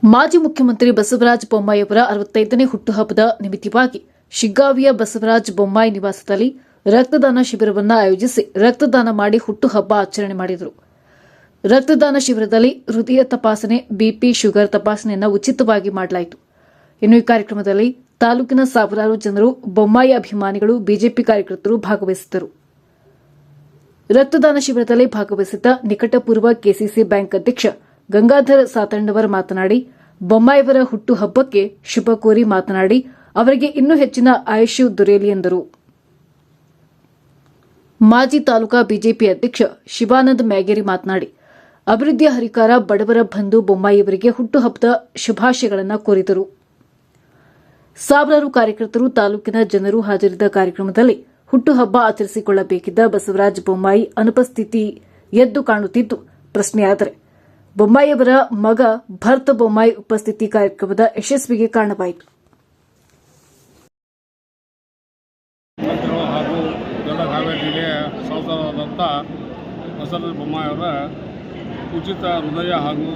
ಮಾಜಿ ಮುಖ್ಯಮಂತ್ರಿ ಬಸವರಾಜ ಬೊಮ್ಮಾಯಿ ಅವರ 65ನೇ ಹುಟ್ಟುಹಬ್ಬದ ನಿಮಿತ್ತವಾಗಿ ಶಿಗ್ಗಾವಿಯ ಬಸವರಾಜ ಬೊಮ್ಮಾಯಿ ನಿವಾಸದಲ್ಲಿ ರಕ್ತದಾನ ಶಿಬಿರವನ್ನು ಆಯೋಜಿಸಿ ರಕ್ತದಾನ ಮಾಡಿ ಹುಟ್ಟುಹಬ್ಬ ಆಚರಣೆ ಮಾಡಿದರು. ರಕ್ತದಾನ ಶಿಬಿರದಲ್ಲಿ ಹೃದಯ ತಪಾಸಣೆ, ಬಿಪಿ, ಶುಗರ್ ತಪಾಸಣೆಯನ್ನು ಉಚಿತವಾಗಿ ಮಾಡಲಾಯಿತು. ಇನ್ನು ಈ ಕಾರ್ಯಕ್ರಮದಲ್ಲಿ ತಾಲೂಕಿನ ಸಾವಿರಾರು ಜನರು, ಬೊಮ್ಮಾಯಿ ಅಭಿಮಾನಿಗಳು, ಬಿಜೆಪಿ ಕಾರ್ಯಕರ್ತರು ಭಾಗವಹಿಸಿದ್ದರು. ರಕ್ತದಾನ ಶಿಬಿರದಲ್ಲಿ ಭಾಗವಹಿಸಿದ್ದ ನಿಕಟಪೂರ್ವ ಕೆಸಿಸಿ ಬ್ಯಾಂಕ್ ಅಧ್ಯಕ್ಷ ಗಂಗಾಧರ ಸಾತಣ್ಣವರ್ ಮಾತನಾಡಿ, ಬೊಮ್ಮಾಯಿಯವರ ಹುಟ್ಟುಹಬ್ಬಕ್ಕೆ ಶುಭ ಕೋರಿ ಮಾತನಾಡಿ, ಅವರಿಗೆ ಇನ್ನೂ ಹೆಚ್ಚಿನ ಆಯುಷ್ಯ ದೊರೆಯಲಿ ಎಂದರು. ಮಾಜಿ ತಾಲೂಕಾ ಬಿಜೆಪಿ ಅಧ್ಯಕ್ಷ ಶಿವಾನಂದ ಮ್ಯಾಗೇರಿ ಮಾತನಾಡಿ, ಅಭಿವೃದ್ಧಿಯ ಹರಿಕಾರ ಬಡವರ ಬಂಧು ಬೊಮ್ಮಾಯಿಯವರಿಗೆ ಹುಟ್ಟುಹಬ್ಬದ ಶುಭಾಶಯಗಳನ್ನು ಕೋರಿದರು. ಸಾವಿರಾರು ಕಾರ್ಯಕರ್ತರು, ತಾಲೂಕಿನ ಜನರು ಹಾಜರಿದ್ದ ಕಾರ್ಯಕ್ರಮದಲ್ಲಿ ಹುಟ್ಟುಹಬ್ಬ ಆಚರಿಸಿಕೊಳ್ಳಬೇಕಿದ್ದ ಬಸವರಾಜ ಬೊಮ್ಮಾಯಿ ಅನುಪಸ್ಥಿತಿ ಎದ್ದು ಕಾಣುತ್ತಿದ್ದು ಪ್ರಶ್ನೆಯಾದರೆ, ಬೊಮ್ಮಾಯಿಯವರ ಮಗ ಭರತ ಬೊಮ್ಮಾಯಿ ಉಪಸ್ಥಿತಿ ಕಾರ್ಯಕ್ರಮದ ಯಶಸ್ವಿಗೆ ಕಾರಣವಾಯಿತು. ಹಾಗೂ ಬೆಳಗಾವಿ ಜಿಲ್ಲೆಯ ಸಂಸದರಾದಂಥ ಬಸವರಾಜ ಬೊಮ್ಮಾಯಿಯವರ ಉಚಿತ ಹೃದಯ ಹಾಗೂ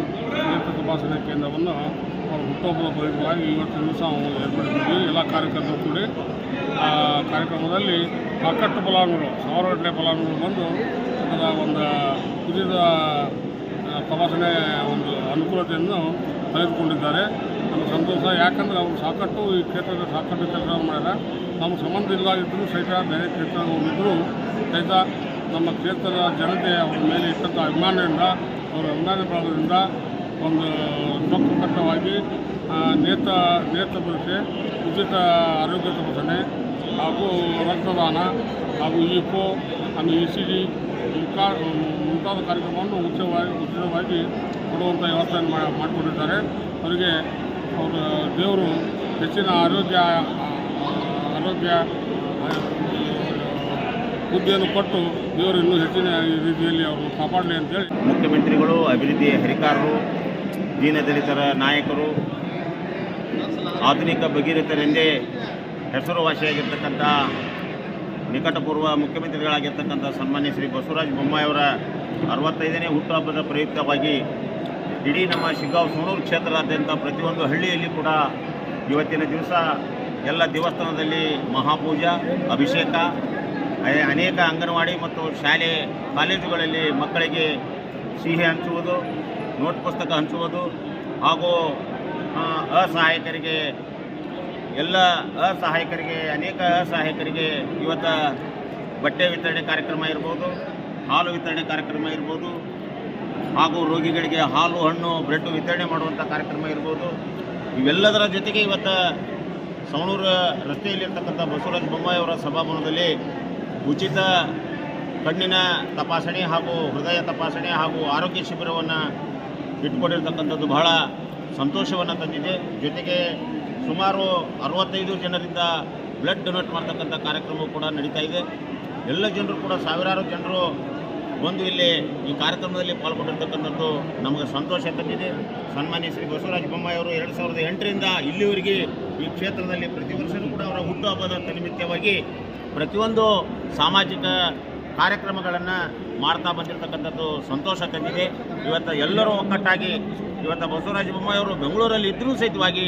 ನೇತ್ರ ತಪಾಸಣೆ ಕೇಂದ್ರವನ್ನು ಅವರ ಹುಟ್ಟುಹಬ್ಬದ ಪ್ರಯುಕ್ತವಾಗಿ ಇವತ್ತಿನ ದಿವಸ ನಾವು ಏರ್ಪಡಿಸಿದ್ವಿ. ಎಲ್ಲ ಕಾರ್ಯಕರ್ತರು ಕೂಡಿ ಆ ಕಾರ್ಯಕ್ರಮದಲ್ಲಿ ಸಾಕಷ್ಟು ಫಲಾನುಭವಿಗಳು, ಸಾವಿರಗಟ್ಟಲೆ ಫಲಾನುಭವಿಗಳು ಬಂದು ಅದರ ಒಂದು ಉಚಿತ ತಪಾಸಣೆ ಒಂದು ಅನುಕೂಲತೆಯನ್ನು ತೆಗೆದುಕೊಂಡಿದ್ದಾರೆ. ನಮಗೆ ಸಂತೋಷ. ಯಾಕಂದರೆ ಅವರು ಸಾಕಷ್ಟು ಈ ಕ್ಷೇತ್ರದ ಸಾಕಷ್ಟು ಕೆಲಸವನ್ನು ಮಾಡ್ಯಾರ. ನಮ್ಮ ಸಂಬಂಧ ಇಲ್ಲದಿದ್ದರೂ ಸಹಿತ ಬೇರೆ ಕ್ಷೇತ್ರ ಹೋಗಿದ್ದರೂ ಸಹಿತ ನಮ್ಮ ಕ್ಷೇತ್ರದ ಜನತೆ ಅವರ ಮೇಲೆ ಇಟ್ಟಂಥ ಅಭಿಮಾನದಿಂದ, ಅವರ ಅಭಿಮಾನ ಬಳಗದಿಂದ ಒಂದು ಚೊಕ್ಕಟ್ಟವಾಗಿ ನೇತ್ರ ಪರೀಕ್ಷೆ, ಉಚಿತ ಆರೋಗ್ಯ ತಪಾಸಣೆ ಹಾಗೂ ರಕ್ತದಾನ ಹಾಗೂ ಇಕೋ ಹಾಗೂ ECG ಮುಂತಾದ ಕಾರ್ಯಕ್ರಮವನ್ನು ಉಚಿತವಾಗಿ ಕೊಡುವಂಥ ವ್ಯವಸ್ಥೆಯನ್ನು ಮಾಡಿಕೊಂಡಿದ್ದಾರೆ. ಅವರಿಗೆ ಅವರ ದೇವರು ಹೆಚ್ಚಿನ ಆರೋಗ್ಯ ಬುದ್ಧಿಯನ್ನು ಕೊಟ್ಟು ದೇವರು ಇನ್ನೂ ಹೆಚ್ಚಿನ ರೀತಿಯಲ್ಲಿ ಅವರು ಕಾಪಾಡಲಿ ಅಂತೇಳಿ ಮುಖ್ಯಮಂತ್ರಿಗಳು, ಅಭಿವೃದ್ಧಿ ಹರಿಕಾರರು, ದೀನದಲಿತರ ನಾಯಕರು, ಆಧುನಿಕ ಭಗೀರಥರೆಂದೇ ಹೆಸರುವಾಸಿಯಾಗಿರ್ತಕ್ಕಂಥ ನಿಕಟಪೂರ್ವ ಮುಖ್ಯಮಂತ್ರಿಗಳಾಗಿರ್ತಕ್ಕಂಥ ಸನ್ಮಾನ್ಯ ಶ್ರೀ ಬಸವರಾಜ ಬೊಮ್ಮಾಯಿಯವರ 65ನೇ ಹುಟ್ಟುಹಬ್ಬದ ಪ್ರಯುಕ್ತವಾಗಿ ಇಡೀ ನಮ್ಮ ಶಿಗ್ಗಾಂವ್ ಸೋಣೂರು ಕ್ಷೇತ್ರದಾದ್ಯಂತ ಪ್ರತಿಯೊಂದು ಹಳ್ಳಿಯಲ್ಲಿ ಕೂಡ ಇವತ್ತಿನ ದಿವಸ ಎಲ್ಲ ದೇವಸ್ಥಾನದಲ್ಲಿ ಮಹಾಪೂಜಾ, ಅಭಿಷೇಕ, ಅನೇಕ ಅಂಗನವಾಡಿ ಮತ್ತು ಶಾಲೆ ಕಾಲೇಜುಗಳಲ್ಲಿ ಮಕ್ಕಳಿಗೆ ಸಿಹಿ ಹಂಚುವುದು, ನೋಟ್ ಪುಸ್ತಕ ಹಂಚುವುದು ಹಾಗೂ ಅನೇಕ ಅಸಹಾಯಕರಿಗೆ ಇವತ್ತು ಬಟ್ಟೆ ವಿತರಣೆ ಕಾರ್ಯಕ್ರಮ ಇರ್ಬೋದು, ಹಾಲು ವಿತರಣೆ ಕಾರ್ಯಕ್ರಮ ಇರ್ಬೋದು, ಹಾಗೂ ರೋಗಿಗಳಿಗೆ ಹಾಲು, ಹಣ್ಣು, ಬ್ರೆಡ್ ವಿತರಣೆ ಮಾಡುವಂಥ ಕಾರ್ಯಕ್ರಮ ಇರ್ಬೋದು. ಇವೆಲ್ಲದರ ಜೊತೆಗೆ ಇವತ್ತು ಸವಣೂರು ರಸ್ತೆಯಲ್ಲಿರ್ತಕ್ಕಂಥ ಬಸವರಾಜ ಬೊಮ್ಮಾಯಿಯವರ ಸಭಾಭವನದಲ್ಲಿ ಉಚಿತ ಕಣ್ಣಿನ ತಪಾಸಣೆ ಹಾಗೂ ಹೃದಯ ತಪಾಸಣೆ ಹಾಗೂ ಆರೋಗ್ಯ ಶಿಬಿರವನ್ನು ಇಟ್ಕೊಂಡಿರ್ತಕ್ಕಂಥದ್ದು ಬಹಳ ಸಂತೋಷವನ್ನು ತಂದಿದೆ. ಜೊತೆಗೆ ಸುಮಾರು 65 ಜನರಿಂದ ಬ್ಲಡ್ ಡೊನೇಟ್ ಮಾಡ್ತಕ್ಕಂಥ ಕಾರ್ಯಕ್ರಮವೂ ಕೂಡ ನಡೀತಾ ಇದೆ. ಎಲ್ಲ ಜನರು ಕೂಡ, ಸಾವಿರಾರು ಜನರು ಬಂದು ಇಲ್ಲಿ ಈ ಕಾರ್ಯಕ್ರಮದಲ್ಲಿ ಪಾಲ್ಗೊಂಡಿರ್ತಕ್ಕಂಥದ್ದು ನಮಗೆ ಸಂತೋಷ ತಂದಿದೆ. ಸನ್ಮಾನ್ಯ ಶ್ರೀ ಬಸವರಾಜ ಬೊಮ್ಮಾಯಿಯವರು 2008ರಿಂದ ಇಲ್ಲಿವರೆಗೆ ಈ ಕ್ಷೇತ್ರದಲ್ಲಿ ಪ್ರತಿ ವರ್ಷವೂ ಕೂಡ ಅವರ ಹುಟ್ಟುಹಬ್ಬದ ನಿಮಿತ್ತವಾಗಿ ಪ್ರತಿಯೊಂದು ಸಾಮಾಜಿಕ ಕಾರ್ಯಕ್ರಮಗಳನ್ನು ಮಾಡ್ತಾ ಬಂದಿರತಕ್ಕಂಥದ್ದು ಸಂತೋಷ ತಂದಿದೆ. ಇವತ್ತು ಎಲ್ಲರೂ ಒಕ್ಕಟ್ಟಾಗಿ ಇವತ್ತು ಬಸವರಾಜ ಬೊಮ್ಮಾಯಿಯವರು ಬೆಂಗಳೂರಲ್ಲಿ ಇದ್ದರೂ ಸಹಿತವಾಗಿ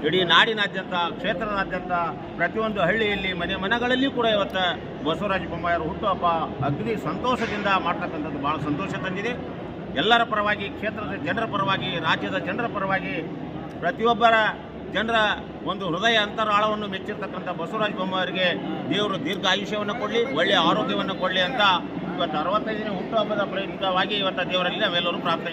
ಇಡೀ ನಾಡಿನಾದ್ಯಂತ, ಕ್ಷೇತ್ರದಾದ್ಯಂತ ಪ್ರತಿಯೊಂದು ಹಳ್ಳಿಯಲ್ಲಿ, ಮನೆಗಳಲ್ಲಿಯೂ ಕೂಡ ಇವತ್ತು ಬಸವರಾಜ ಬೊಮ್ಮಾಯಿಯವರು ಹುಟ್ಟುಹಬ್ಬ ಅಗದಿ ಸಂತೋಷದಿಂದ ಮಾಡ್ತಕ್ಕಂಥದ್ದು ಭಾಳ ಸಂತೋಷ ತಂದಿದೆ. ಎಲ್ಲರ ಪರವಾಗಿ, ಕ್ಷೇತ್ರದ ಜನರ ಪರವಾಗಿ, ರಾಜ್ಯದ ಜನರ ಪರವಾಗಿ, ಪ್ರತಿಯೊಬ್ಬರ ಜನರ ಒಂದು ಹೃದಯ ಅಂತರಾಳವನ್ನು ಮೆಚ್ಚಿರ್ತಕ್ಕಂಥ ಬಸವರಾಜ ಬೊಮ್ಮಾಯಿಯವರಿಗೆ ದೇವರು ದೀರ್ಘ ಆಯುಷ್ಯವನ್ನು ಕೊಡಲಿ, ಒಳ್ಳೆಯ ಆರೋಗ್ಯವನ್ನು ಕೊಡಲಿ ಅಂತ ಇವತ್ತು 65ನೇ ಹುಟ್ಟುಹಬ್ಬದ ಪ್ರಯುಕ್ತವಾಗಿ ಇವತ್ತು ದೇವರಲ್ಲಿ ನಾವೆಲ್ಲರೂ ಪ್ರಾರ್ಥನೆ